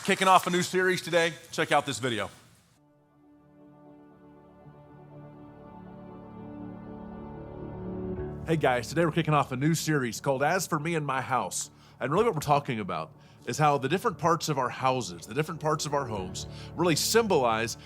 Kicking off a new series today. Check out this video. Hey guys, today we're kicking off a new series called As for Me and My House. And really what we're talking about is how the different parts of our houses, the different parts of our homes really symbolize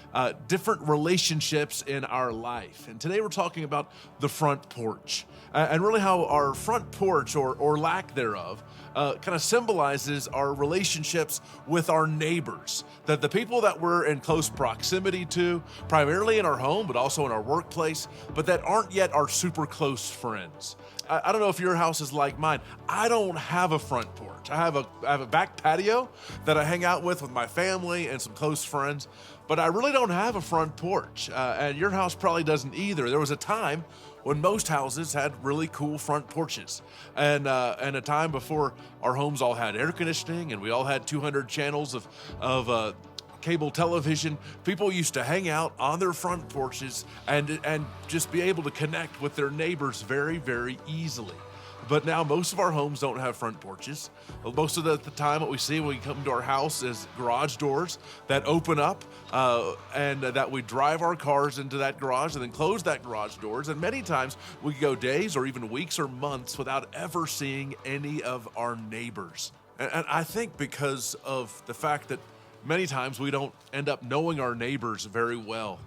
different relationships in our life. And today we're talking about the front porch and really how our front porch or lack thereof kind of symbolizes our relationships with our neighbors, that the people that we're in close proximity to, primarily in our home, but also in our workplace, but that aren't yet our super close friends. I don't know if your house is like mine. I don't have a front porch. I have a back patio that I hang out with my family and some close friends, but I really don't have a front porch. And your house probably doesn't either. There was a time when most houses had really cool front porches, and a time before our homes all had air conditioning and we all had 200 channels of cable television. People used to hang out on their front porches and just be able to connect with their neighbors very, very easily. But now most of our homes don't have front porches. Most of the time what we see when we come to our house is garage doors that open up and that we drive our cars into that garage and then close that garage doors. And many times we go days or even weeks or months without ever seeing any of our neighbors. And I think because of the fact that many times we don't end up knowing our neighbors very well.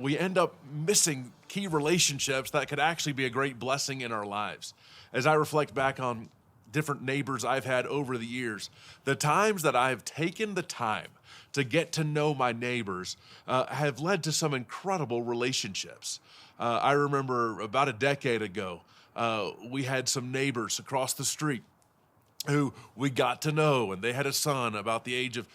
We end up missing key relationships that could actually be a great blessing in our lives. As I reflect back on different neighbors I've had over the years, the times that I've taken the time to get to know my neighbors have led to some incredible relationships. I remember about a decade ago, we had some neighbors across the street who we got to know, and they had a son about the age of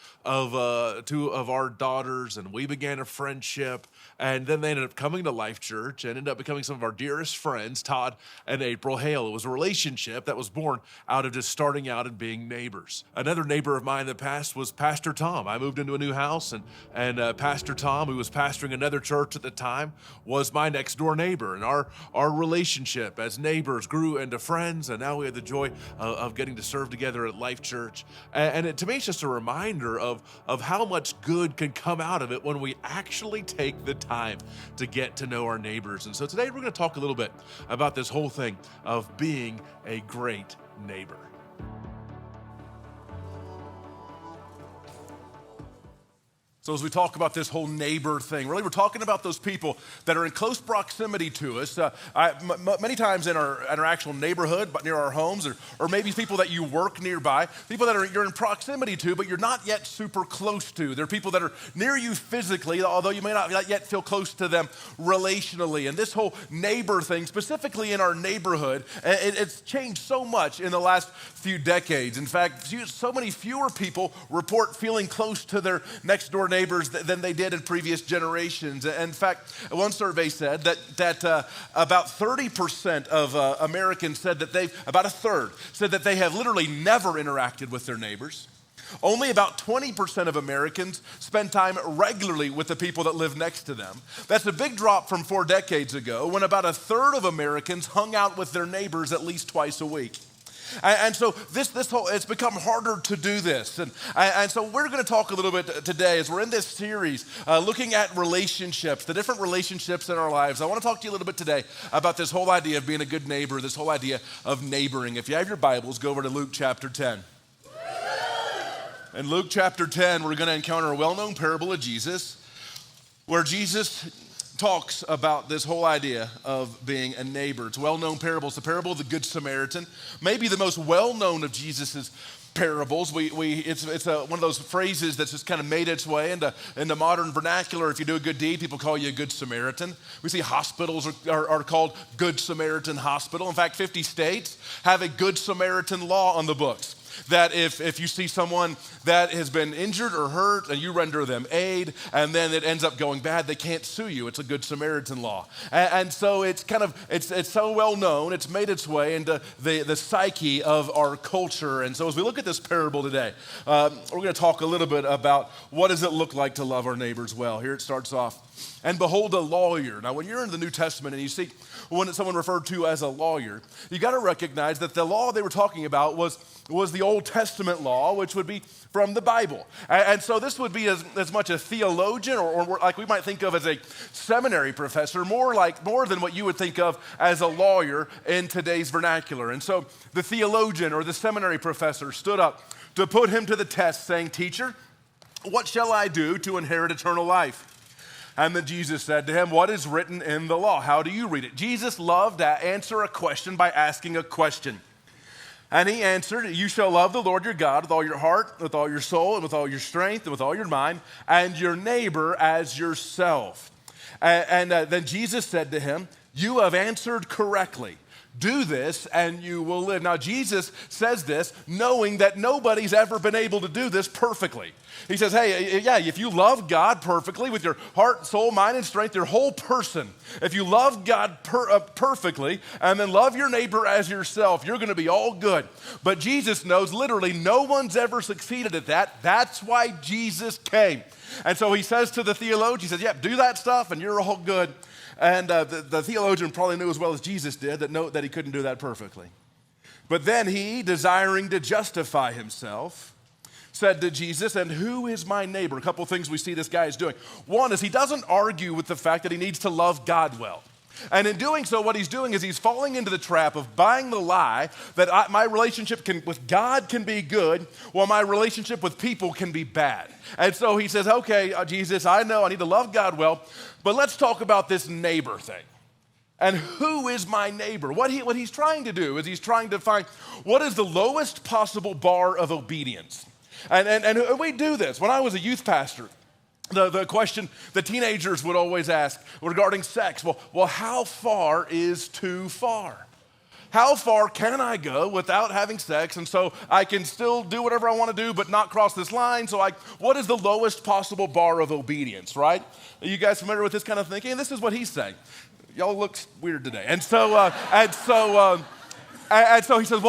two of our daughters, and we began a friendship, and then they ended up coming to LifeChurch and ended up becoming some of our dearest friends, Todd and April Hale. It was a relationship that was born out of just starting out and being neighbors. Another neighbor of mine in the past was Pastor Tom. I moved into a new house, and Pastor Tom, who was pastoring another church at the time, was my next door neighbor, and our relationship as neighbors grew into friends, and now we have the joy of getting to serve together at LifeChurch. And to me, it's just a reminder of how much good can come out of it when we actually take the time to get to know our neighbors. And so today we're going to talk a little bit about this whole thing of being a great neighbor. So as we talk about this whole neighbor thing, really we're talking about those people that are in close proximity to us. Many times in our actual neighborhood, but near our homes, or maybe people that you work nearby, people that you're in proximity to, but you're not yet super close to. They're people that are near you physically, although you may not yet feel close to them relationally. And this whole neighbor thing, specifically in our neighborhood, it's changed so much in the last few decades. In fact, so many fewer people report feeling close to their next door neighbors than they did in previous generations. In fact, one survey said that about 30% of Americans said that about a third said that they have literally never interacted with their neighbors. Only about 20% of Americans spend time regularly with the people that live next to them. That's a big drop from 4 decades ago, when about a third of Americans hung out with their neighbors at least twice a week. And so this whole, it's become harder to do this. And so we're going to talk a little bit today as we're in this series, looking at relationships, the different relationships in our lives. I want to talk to you a little bit today about this whole idea of being a good neighbor, this whole idea of neighboring. If you have your Bibles, go over to Luke chapter 10. In Luke chapter 10, we're going to encounter a well-known parable of Jesus, where Jesus talks about this whole idea of being a neighbor. It's a well-known parable. It's the parable of the Good Samaritan, maybe the most well-known of Jesus's parables. It's one of those phrases that's just kind of made its way into modern vernacular. If you do a good deed, people call you a good Samaritan. We see hospitals are called Good Samaritan Hospital. In fact, 50 states have a Good Samaritan law on the books, that if you see someone that has been injured or hurt and you render them aid and then it ends up going bad, they can't sue you. It's a Good Samaritan law. And so it's so well known, it's made its way into the psyche of our culture. And so as we look at this parable today, we're going to talk a little bit about what does it look like to love our neighbors well. Here it starts off. And behold, a lawyer. Now, when you're in the New Testament and you see when someone referred to as a lawyer, you got to recognize that the law they were talking about was was the Old Testament law, which would be from the Bible. And so this would be as much a theologian or like we might think of as a seminary professor, more than what you would think of as a lawyer in today's vernacular. And so the theologian or the seminary professor stood up to put him to the test, saying, "Teacher, what shall I do to inherit eternal life?" And then Jesus said to him, "What is written in the law? How do you read it?" Jesus loved to answer a question by asking a question. And he answered, "You shall love the Lord your God with all your heart, with all your soul, and with all your strength, and with all your mind, and your neighbor as yourself." And then Jesus said to him, "You have answered correctly. Do this and you will live." Now, Jesus says this knowing that nobody's ever been able to do this perfectly. He says, hey, yeah, if you love God perfectly with your heart, soul, mind, and strength, your whole person, if you love God perfectly and then love your neighbor as yourself, you're going to be all good. But Jesus knows literally no one's ever succeeded at that. That's why Jesus came. And so he says to the theologian, he says, yeah, do that stuff and you're all good. And the theologian probably knew as well as Jesus did that he couldn't do that perfectly. But then he, desiring to justify himself, said to Jesus, "And who is my neighbor?" A couple of things we see this guy is doing. One is he doesn't argue with the fact that he needs to love God well. And in doing so, what he's doing is he's falling into the trap of buying the lie that my relationship with God can be good, while my relationship with people can be bad. And so he says, okay, Jesus, I know I need to love God well, but let's talk about this neighbor thing. And who is my neighbor? What he's trying to do is he's trying to find what is the lowest possible bar of obedience. And we do this. When I was a youth pastor, the question the teenagers would always ask regarding sex, well, how far is too far? How far can I go without having sex and so I can still do whatever I want to do but not cross this line? So what is the lowest possible bar of obedience, right? Are you guys familiar with this kind of thinking? And this is what he's saying. Y'all look weird today. And so he says,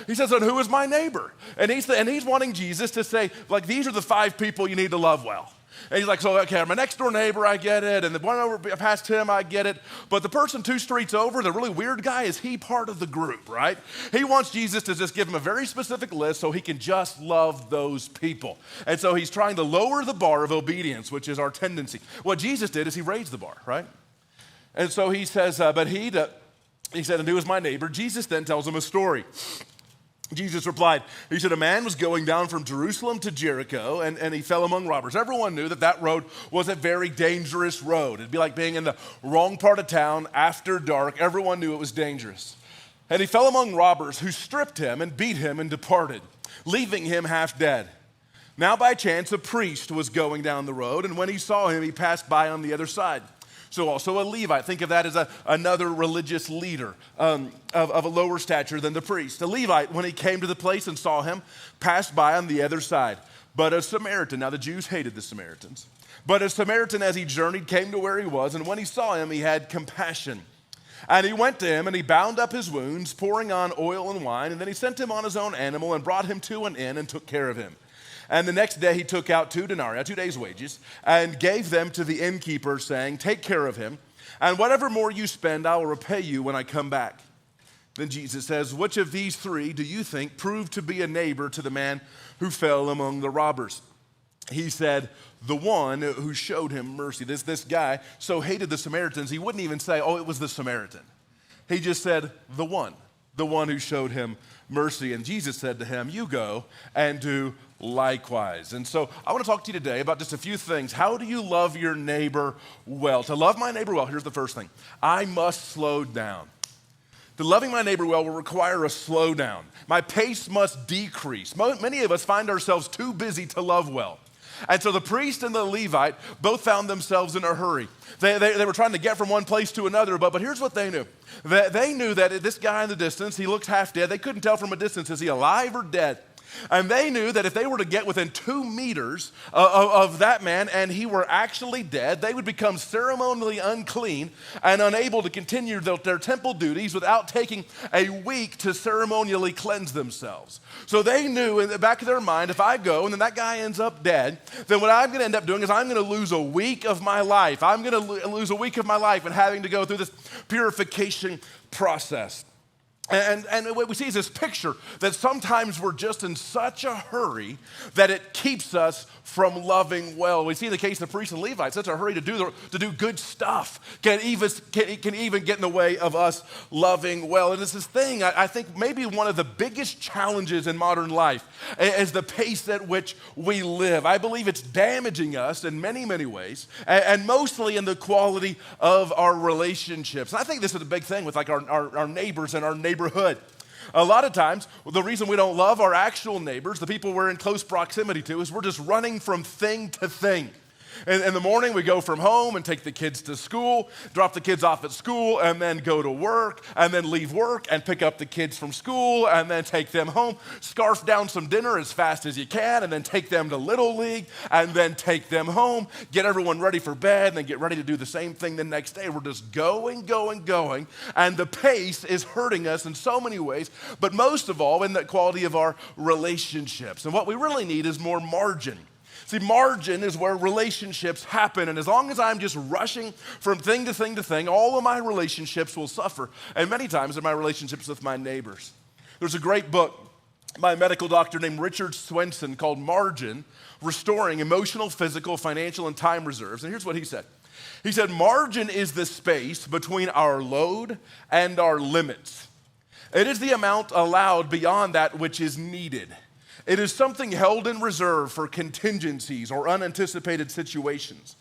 he says, and who is my neighbor? And he's wanting Jesus to say, like, these are the 5 people you need to love well. And he's like, so, okay, my next door neighbor, I get it. And the one over past him, I get it. But the person 2 streets over, the really weird guy, is he part of the group, right? He wants Jesus to just give him a very specific list so he can just love those people. And so he's trying to lower the bar of obedience, which is our tendency. What Jesus did is he raised the bar, right? And so he says, he said, and who is my neighbor? Jesus then tells him a story. Jesus replied, he said, a man was going down from Jerusalem to Jericho, and he fell among robbers. Everyone knew that road was a very dangerous road. It'd be like being in the wrong part of town after dark. Everyone knew it was dangerous. And he fell among robbers who stripped him and beat him and departed, leaving him half dead. Now by chance, a priest was going down the road, and when he saw him, he passed by on the other side. So also a Levite, think of that as another religious leader of a lower stature than the priest. A Levite, when he came to the place and saw him, passed by on the other side. But a Samaritan, now the Jews hated the Samaritans, but a Samaritan as he journeyed came to where he was, and when he saw him, he had compassion. And he went to him and he bound up his wounds, pouring on oil and wine, and then he sent him on his own animal and brought him to an inn and took care of him. And the next day he took out 2 denarii, 2 days' wages, and gave them to the innkeeper, saying, take care of him, and whatever more you spend, I will repay you when I come back. Then Jesus says, which of these 3 do you think proved to be a neighbor to the man who fell among the robbers? He said, the one who showed him mercy. This guy so hated the Samaritans, he wouldn't even say, oh, it was the Samaritan. He just said, the one who showed him mercy. And Jesus said to him, you go and do likewise. And so I want to talk to you today about just a few things. How do you love your neighbor well? To love my neighbor well, here's the first thing. I must slow down. To loving my neighbor well will require a slowdown. My pace must decrease. Many of us find ourselves too busy to love well. And so the priest and the Levite both found themselves in a hurry. They were trying to get from one place to another, but here's what they knew. They knew that this guy in the distance, he looks half dead. They couldn't tell from a distance, is he alive or dead? And they knew that if they were to get within 2 meters of that man and he were actually dead, they would become ceremonially unclean and unable to continue their temple duties without taking a week to ceremonially cleanse themselves. So they knew in the back of their mind, if I go and then that guy ends up dead, then what I'm going to end up doing is I'm going to lose a week of my life. I'm going to lose a week of my life and having to go through this purification process. And what we see is this picture that sometimes we're just in such a hurry that it keeps us from loving well. We see in the case of the priests and Levites, such a hurry to do good stuff can even get in the way of us loving well. And it's this thing, I think maybe one of the biggest challenges in modern life is the pace at which we live. I believe it's damaging us in many, many ways, and mostly in the quality of our relationships. And I think this is a big thing with like our neighbors and our neighborhood. A lot of times, the reason we don't love our actual neighbors, the people we're in close proximity to, is we're just running from thing to thing. In the morning, we go from home and take the kids to school, drop the kids off at school, and then go to work, and then leave work and pick up the kids from school, and then take them home, scarf down some dinner as fast as you can, and then take them to Little League, and then take them home, get everyone ready for bed, and then get ready to do the same thing the next day. We're just going, and the pace is hurting us in so many ways, but most of all in the quality of our relationships. And what we really need is more margin. See, margin is where relationships happen, and as long as I'm just rushing from thing to thing to thing, all of my relationships will suffer, and many times in my relationships with my neighbors. There's a great book by a medical doctor named Richard Swenson called Margin, Restoring Emotional, Physical, Financial, and Time Reserves, and here's what he said. He said, margin is the space between our load and our limits. It is the amount allowed beyond that which is needed. It is something held in reserve for contingencies or unanticipated situations.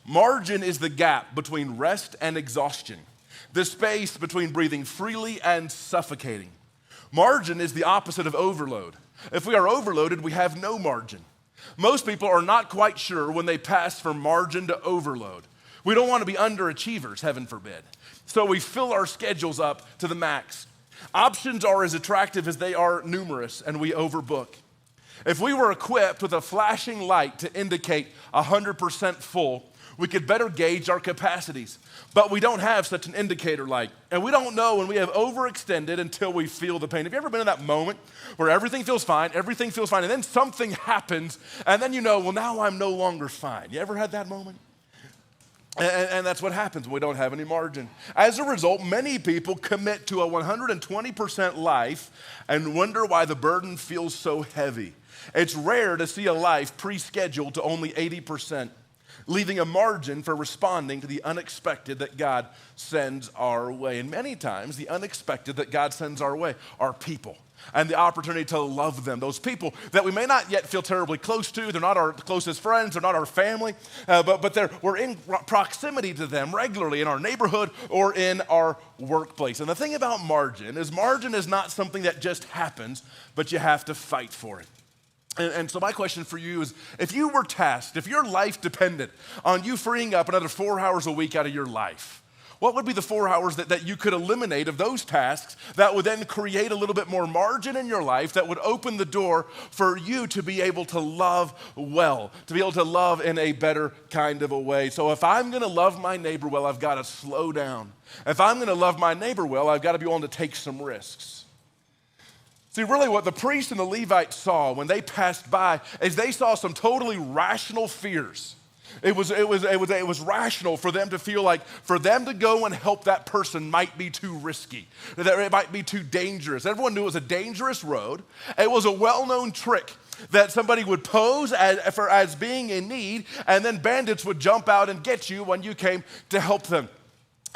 Margin is the gap between rest and exhaustion, the space between breathing freely and suffocating. Margin is the opposite of overload. If we are overloaded, we have no margin. Most people are not quite sure when they pass from margin to overload. We don't want to be underachievers, heaven forbid. So we fill our schedules up to the max. Options are as attractive as they are numerous, and we overbook. If we were equipped with a flashing light to indicate 100% full, we could better gauge our capacities. But we don't have such an indicator light. And we don't know when we have overextended until we feel the pain. Have you ever been in that moment where everything feels fine, and then something happens, and then you know, well, now I'm no longer fine? You ever had that moment? And that's what happens when we don't have any margin. As a result, many people commit to a 120% life and wonder why the burden feels so heavy. It's rare to see a life pre-scheduled to only 80%, leaving a margin for responding to the unexpected that God sends our way. And many times, the unexpected that God sends our way are people, and the opportunity to love them. Those people that we may not yet feel terribly close to, they're not our closest friends, they're not our family, but we're in proximity to them regularly in our neighborhood or in our workplace. And the thing about margin is not something that just happens, but you have to fight for it. And so my question for you is, if you were tasked, if your life depended on you freeing up another 4 hours a week out of your life, what would be the 4 hours that you could eliminate of those tasks that would then create a little bit more margin in your life that would open the door for you to be able to love well, to be able to love in a better kind of a way? So if I'm gonna love my neighbor well, I've gotta slow down. If I'm gonna love my neighbor well, I've gotta be willing to take some risks. See, really what the priests and the Levites saw when they passed by is they saw some totally rational fears. It was rational for them to feel like for them to go and help that person might be too risky, that it might be too dangerous. Everyone knew it was a dangerous road. It was a well-known trick that somebody would pose as being in need, and then bandits would jump out and get you when you came to help them.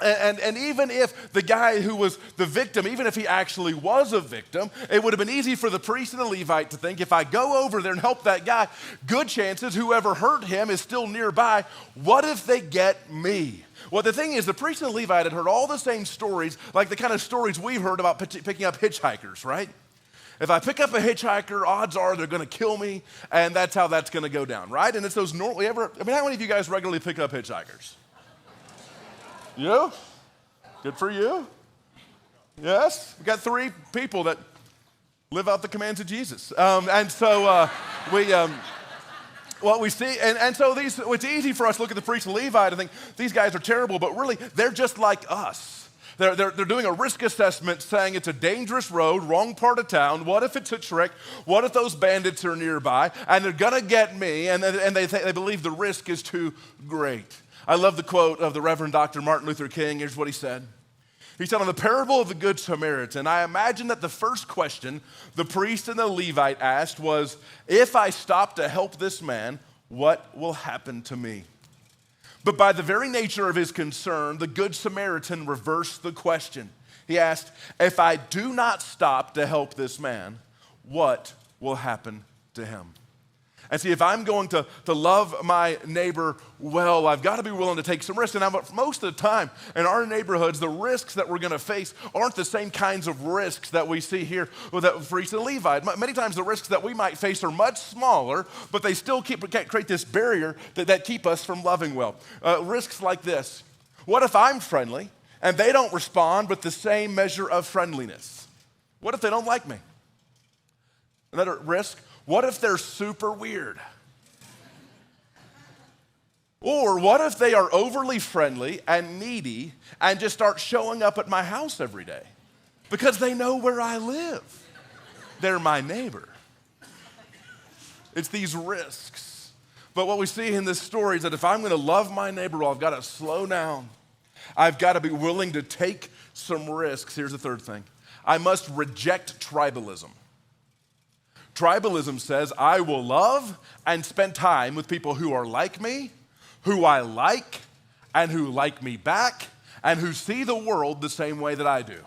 And even if the guy who was the victim, even if he actually was a victim, it would have been easy for the priest and the Levite to think, if I go over there and help that guy, good chances whoever hurt him is still nearby. What if they get me? Well, the thing is, the priest and the Levite had heard all the same stories, like the kind of stories we've heard about picking up hitchhikers, right? If I pick up a hitchhiker, odds are they're going to kill me, and that's how that's going to go down, right? And it's those how many of you guys regularly pick up hitchhikers? You? Good for you. Yes, we got 3 people that live out the commands of Jesus. What we see, and so it's easy for us to look at the priest and Levite and think, these guys are terrible, but really, they're just like us. They're doing a risk assessment saying it's a dangerous road, wrong part of town. What if it's a trick? What if those bandits are nearby and they're gonna get me, and they believe the risk is too great. I love the quote of the Reverend Dr. Martin Luther King. Here's what he said. He said, on the parable of the Good Samaritan, I imagine that the first question the priest and the Levite asked was, if I stop to help this man, what will happen to me? But by the very nature of his concern, the Good Samaritan reversed the question. He asked, if I do not stop to help this man, what will happen to him? And see, if I'm going to love my neighbor well, I've got to be willing to take some risks. And most of the time in our neighborhoods, the risks that we're going to face aren't the same kinds of risks that we see here with the priest and Levite. Many times the risks that we might face are much smaller, but they still create this barrier that keep us from loving well. Risks like this. What if I'm friendly and they don't respond with the same measure of friendliness? What if they don't like me? Another risk. What if they're super weird? Or what if they are overly friendly and needy and just start showing up at my house every day because they know where I live? They're my neighbor. It's these risks. But what we see in this story is that if I'm going to love my neighbor well, I've got to slow down. I've got to be willing to take some risks. Here's the third thing. I must reject tribalism. Tribalism says, I will love and spend time with people who are like me, who I like, and who like me back, and who see the world the same way that I do.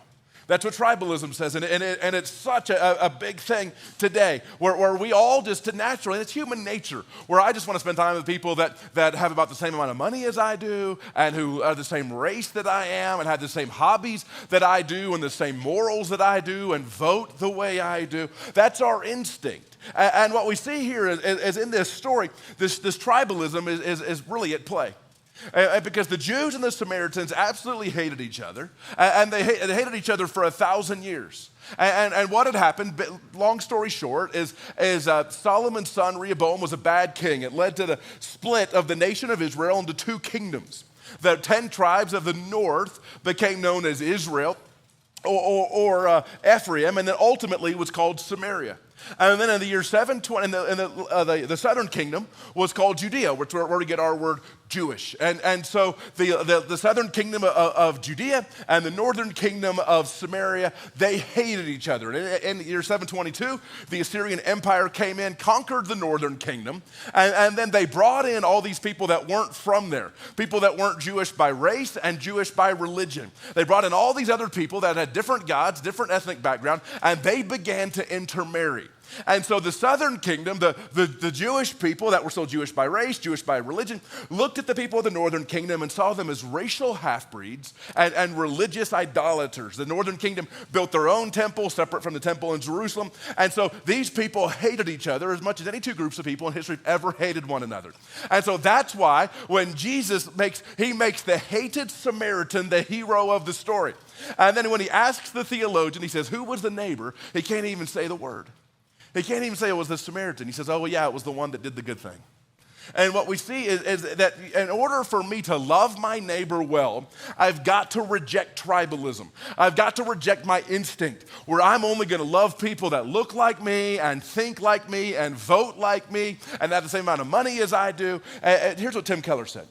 That's what tribalism says, and it's such a big thing today, where we all just naturally, it's human nature, where I just want to spend time with people that have about the same amount of money as I do, and who are the same race that I am, and have the same hobbies that I do, and the same morals that I do, and vote the way I do. That's our instinct. And what we see here is in this story, this tribalism is really at play. Because the Jews and the Samaritans absolutely hated each other, and they hated each other for 1,000 years. And what had happened, long story short, is Solomon's son Rehoboam was a bad king. It led to the split of the nation of Israel into two kingdoms. The 10 tribes of the north became known as Israel, or Ephraim, and then ultimately was called Samaria. And then in the year 720, the southern kingdom was called Judea, which is where we get our word Jewish. And so the southern kingdom of Judea and the northern kingdom of Samaria, they hated each other. In the year 722, the Assyrian Empire came in, conquered the northern kingdom, and then they brought in all these people that weren't from there, people that weren't Jewish by race and Jewish by religion. They brought in all these other people that had different gods, different ethnic background, and they began to intermarry. And so the southern kingdom, the Jewish people that were still Jewish by race, Jewish by religion, looked at the people of the northern kingdom and saw them as racial half-breeds and religious idolaters. The northern kingdom built their own temple separate from the temple in Jerusalem. And so these people hated each other as much as any two groups of people in history have ever hated one another. And so that's why when Jesus makes the hated Samaritan the hero of the story. And then when he asks the theologian, he says, who was the neighbor? He can't even say the word. He can't even say it was the Samaritan. He says, oh, well, yeah, it was the one that did the good thing. And what we see is that in order for me to love my neighbor well, I've got to reject tribalism. I've got to reject my instinct where I'm only going to love people that look like me and think like me and vote like me and have the same amount of money as I do. And here's what Tim Keller said.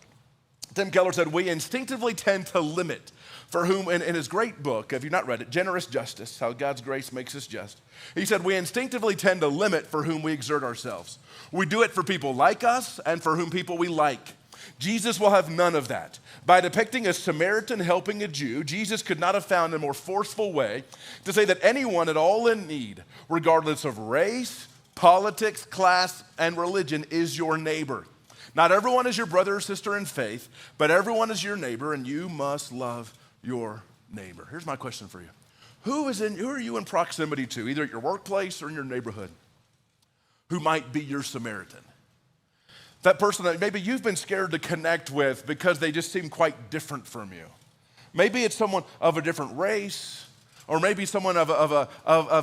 Tim Keller said, we instinctively tend to limit for whom, in his great book, if you've not read it, Generous Justice, How God's Grace Makes Us Just, he said, we instinctively tend to limit for whom we exert ourselves. We do it for people like us and for whom people we like. Jesus will have none of that. By depicting a Samaritan helping a Jew, Jesus could not have found a more forceful way to say that anyone at all in need, regardless of race, politics, class, and religion, is your neighbor. Not everyone is your brother or sister in faith, but everyone is your neighbor, and you must love your neighbor. Here's my question for you. Who are you in proximity to, either at your workplace or in your neighborhood, who might be your Samaritan? That person that maybe you've been scared to connect with because they just seem quite different from you. Maybe it's someone of a different race, or maybe someone of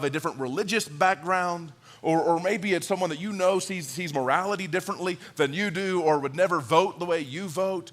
a different religious background, or maybe it's someone that you know sees morality differently than you do, or would never vote the way you vote.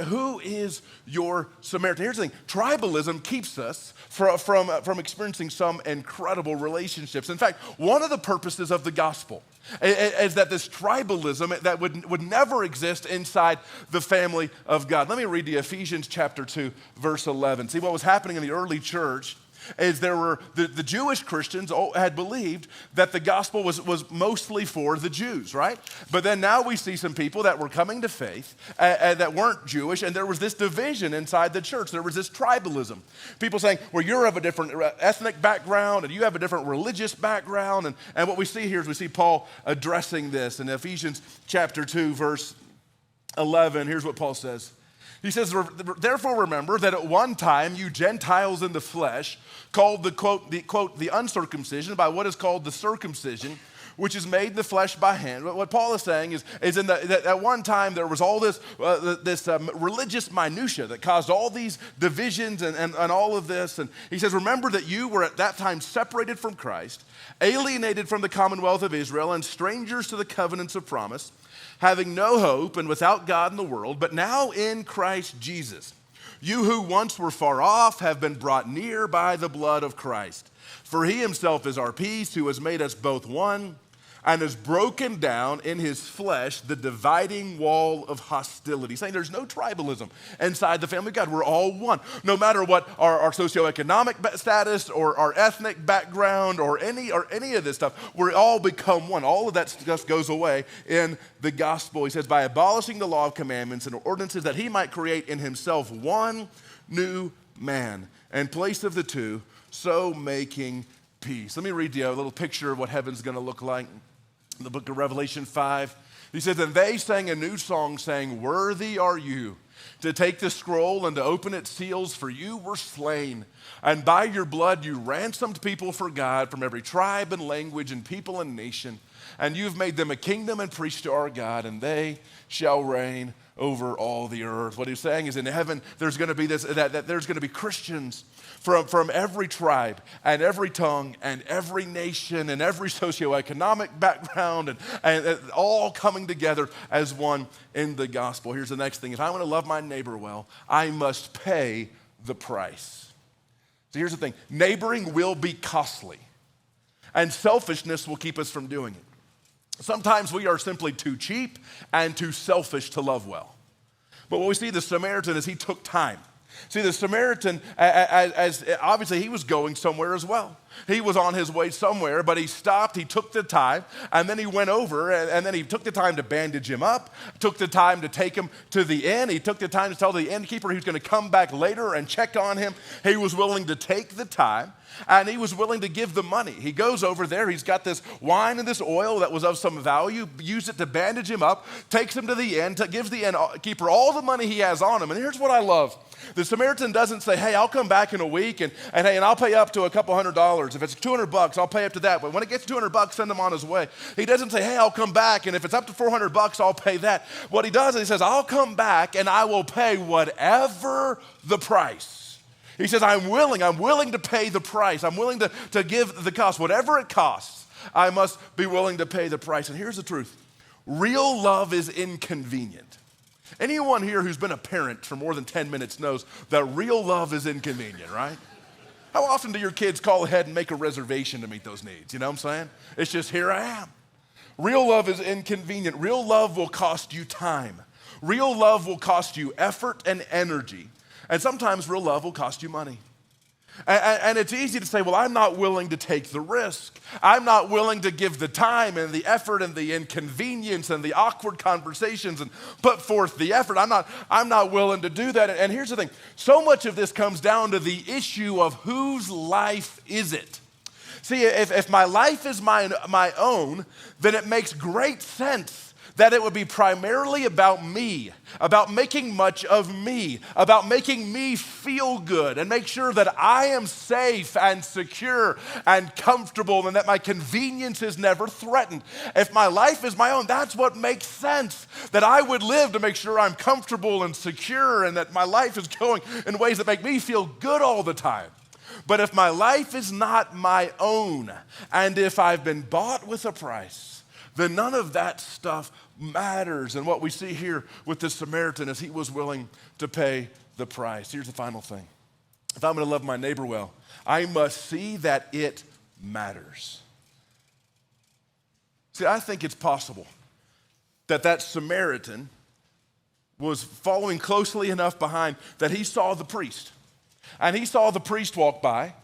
Who is your Samaritan? Here's the thing, tribalism keeps us from experiencing some incredible relationships. In fact, one of the purposes of the gospel is that this tribalism that would never exist inside the family of God. Let me read you Ephesians chapter 2, verse 11. See, what was happening in the early church is there were the Jewish Christians had believed that the gospel was mostly for the Jews, right? But then now we see some people that were coming to faith that weren't Jewish, and there was this division inside the church. There was this tribalism. People saying, well, you're of a different ethnic background, and you have a different religious background. And what we see here is we see Paul addressing this. In Ephesians chapter 2, verse 11, here's what Paul says. He says, therefore remember that at one time you Gentiles in the flesh, called the uncircumcision by what is called the circumcision, which is made in the flesh by hand. What Paul is saying is that at one time there was all this religious minutia that caused all these divisions and all of this. And he says, remember that you were at that time separated from Christ, alienated from the commonwealth of Israel, and strangers to the covenants of promise, having no hope and without God in the world, but now in Christ Jesus. You who once were far off have been brought near by the blood of Christ. For he himself is our peace, who has made us both one, and has broken down in his flesh the dividing wall of hostility. Saying there's no tribalism inside the family of God. We're all one. No matter what our socioeconomic status or our ethnic background or any of this stuff, we all become one. All of that stuff goes away in the gospel. He says, by abolishing the law of commandments and ordinances, that he might create in himself one new man in place of the two, so making peace. Let me read you a little picture of what heaven's going to look like. In the book of Revelation 5, he says, and they sang a new song saying, worthy are you to take the scroll and to open its seals, for you were slain. And by your blood you ransomed people for God from every tribe and language and people and nation. And you've made them a kingdom and priests to our God, and they shall reign over all the earth. What he's saying is in heaven, there's going to be that there's going to be Christians from every tribe and every tongue and every nation and every socioeconomic background and all coming together as one in the gospel. Here's the next thing. If I want to love my neighbor well, I must pay the price. So here's the thing. Neighboring will be costly, and selfishness will keep us from doing it. Sometimes we are simply too cheap and too selfish to love well. But what we see the Samaritan is he took time. See, the Samaritan, as obviously he was going somewhere as well. He was on his way somewhere, but he stopped, he took the time, and then he went over, and then he took the time to bandage him up, took the time to take him to the inn. He took the time to tell the innkeeper he was going to come back later and check on him. He was willing to take the time, and he was willing to give the money. He goes over there, he's got this wine and this oil that was of some value, used it to bandage him up, takes him to the inn, gives the innkeeper all the money he has on him. And here's what I love. The Samaritan doesn't say, hey, I'll come back in a week and I'll pay up to a couple $100. If it's $200, I'll pay up to that. But when it gets $200, send him on his way. He doesn't say, hey, I'll come back, and if it's up to $400, I'll pay that. What he does is he says, I'll come back and I will pay whatever the price. He says, I'm willing to pay the price. I'm willing to give the cost. Whatever it costs, I must be willing to pay the price. And here's the truth. Real love is inconvenient. Anyone here who's been a parent for more than 10 minutes knows that real love is inconvenient, right? How often do your kids call ahead and make a reservation to meet those needs? You know what I'm saying? It's just, here I am. Real love is inconvenient. Real love will cost you time. Real love will cost you effort and energy. And sometimes real love will cost you money. And it's easy to say, well, I'm not willing to take the risk. I'm not willing to give the time and the effort and the inconvenience and the awkward conversations and put forth the effort. I'm not willing to do that. And here's the thing. So much of this comes down to the issue of whose life is it? See, if my life is my own, then it makes great sense that it would be primarily about me, about making much of me, about making me feel good and make sure that I am safe and secure and comfortable and that my convenience is never threatened. If my life is my own, that's what makes sense, that I would live to make sure I'm comfortable and secure and that my life is going in ways that make me feel good all the time. But if my life is not my own, and if I've been bought with a price, then none of that stuff matters. And what we see here with the Samaritan is he was willing to pay the price. Here's the final thing. If I'm going to love my neighbor well, I must see that it matters. See, I think it's possible that Samaritan was following closely enough behind that he saw the priest. And he saw the priest walk by.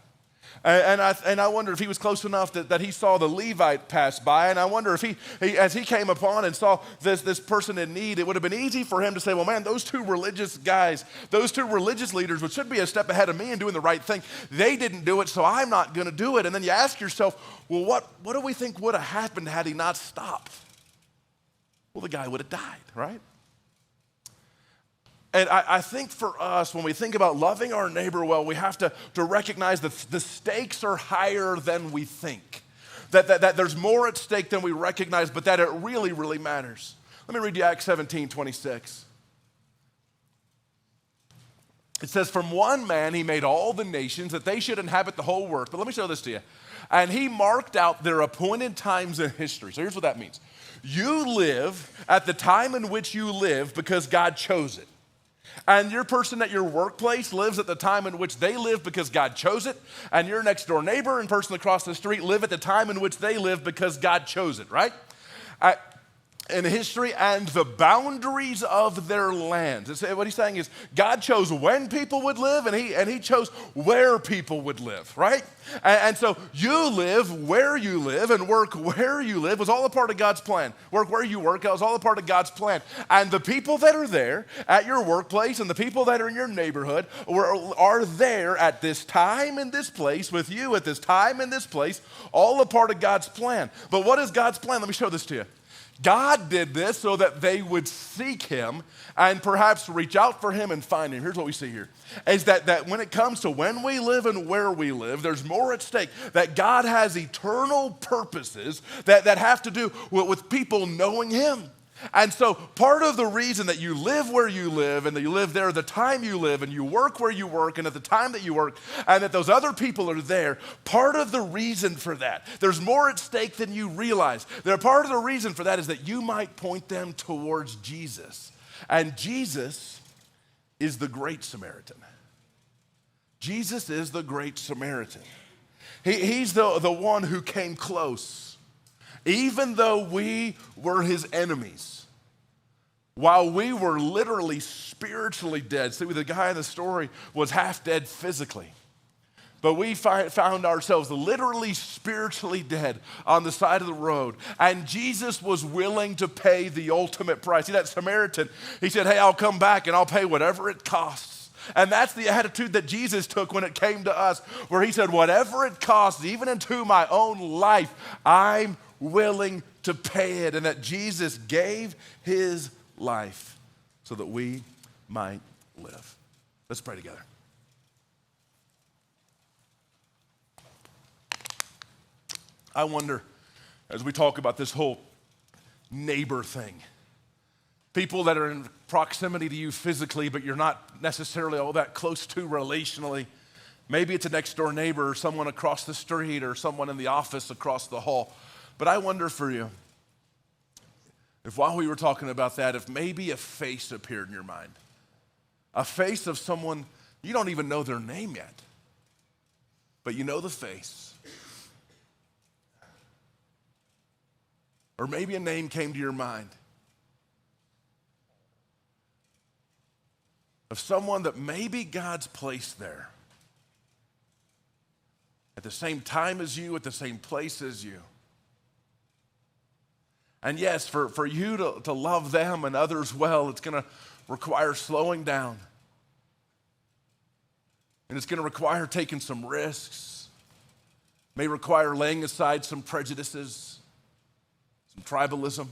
And I wonder if he was close enough that he saw the Levite pass by. And I wonder if he as he came upon and saw this person in need, it would have been easy for him to say, well, man, those two religious guys, those two religious leaders, which should be a step ahead of me in doing the right thing, they didn't do it, so I'm not going to do it. And then you ask yourself, well, what do we think would have happened had he not stopped? Well, the guy would have died, right? And I think for us, when we think about loving our neighbor well, we have to recognize that the stakes are higher than we think. That there's more at stake than we recognize, but that it really, really matters. Let me read you Acts 17:26. It says, from one man he made all the nations that they should inhabit the whole earth. But let me show this to you. And he marked out their appointed times in history. So here's what that means. You live at the time in which you live because God chose it. And your person at your workplace lives at the time in which they live because God chose it. And your next door neighbor and person across the street live at the time in which they live because God chose it, right? In history and the boundaries of their lands. What he's saying is God chose when people would live and he chose where people would live, right? And so you live where you live and work where you live was all a part of God's plan. Work where you work, that was all a part of God's plan. And the people that are there at your workplace and the people that are in your neighborhood are there at this time in this place with you at this time in this place, all a part of God's plan. But what is God's plan? Let me show this to you. God did this so that they would seek him and perhaps reach out for him and find him. Here's what we see here, is that when it comes to when we live and where we live, there's more at stake, that God has eternal purposes that have to do with people knowing him. And so part of the reason that you live where you live and that you live there the time you live and you work where you work and at the time that you work and that those other people are there, part of the reason for that, there's more at stake than you realize. Part of the reason for that is that you might point them towards Jesus. And Jesus is the Great Samaritan. Jesus is the Great Samaritan. He's the one who came close. Even though we were his enemies, while we were literally spiritually dead. See, the guy in the story was half dead physically. But we found ourselves literally spiritually dead on the side of the road. And Jesus was willing to pay the ultimate price. See, that Samaritan, he said, hey, I'll come back and I'll pay whatever it costs. And that's the attitude that Jesus took when it came to us, where he said, whatever it costs, even into my own life, I'm willing to pay it. And that Jesus gave his life so that we might live. Let's pray together. I wonder, as we talk about this whole neighbor thing, people that are in proximity to you physically, but you're not necessarily all that close to relationally. Maybe it's a next door neighbor or someone across the street or someone in the office across the hall. But I wonder for you, if while we were talking about that, if maybe a face appeared in your mind, a face of someone, you don't even know their name yet, but you know the face. Or maybe a name came to your mind of someone that maybe God's placed there at the same time as you, at the same place as you. And yes, for you to love them and others well, it's going to require slowing down. And it's going to require taking some risks. It may require laying aside some prejudices, some tribalism.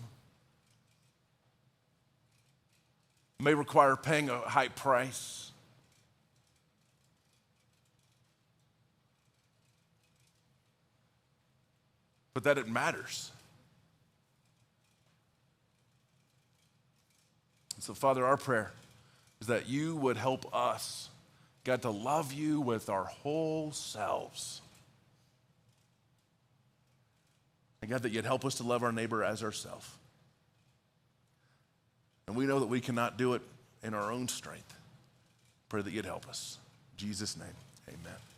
It may require paying a high price. But that it matters. So, Father, our prayer is that you would help us God, to love you with our whole selves. And God, that you'd help us to love our neighbor as ourselves. And we know that we cannot do it in our own strength. Pray that you'd help us. In Jesus' name, amen.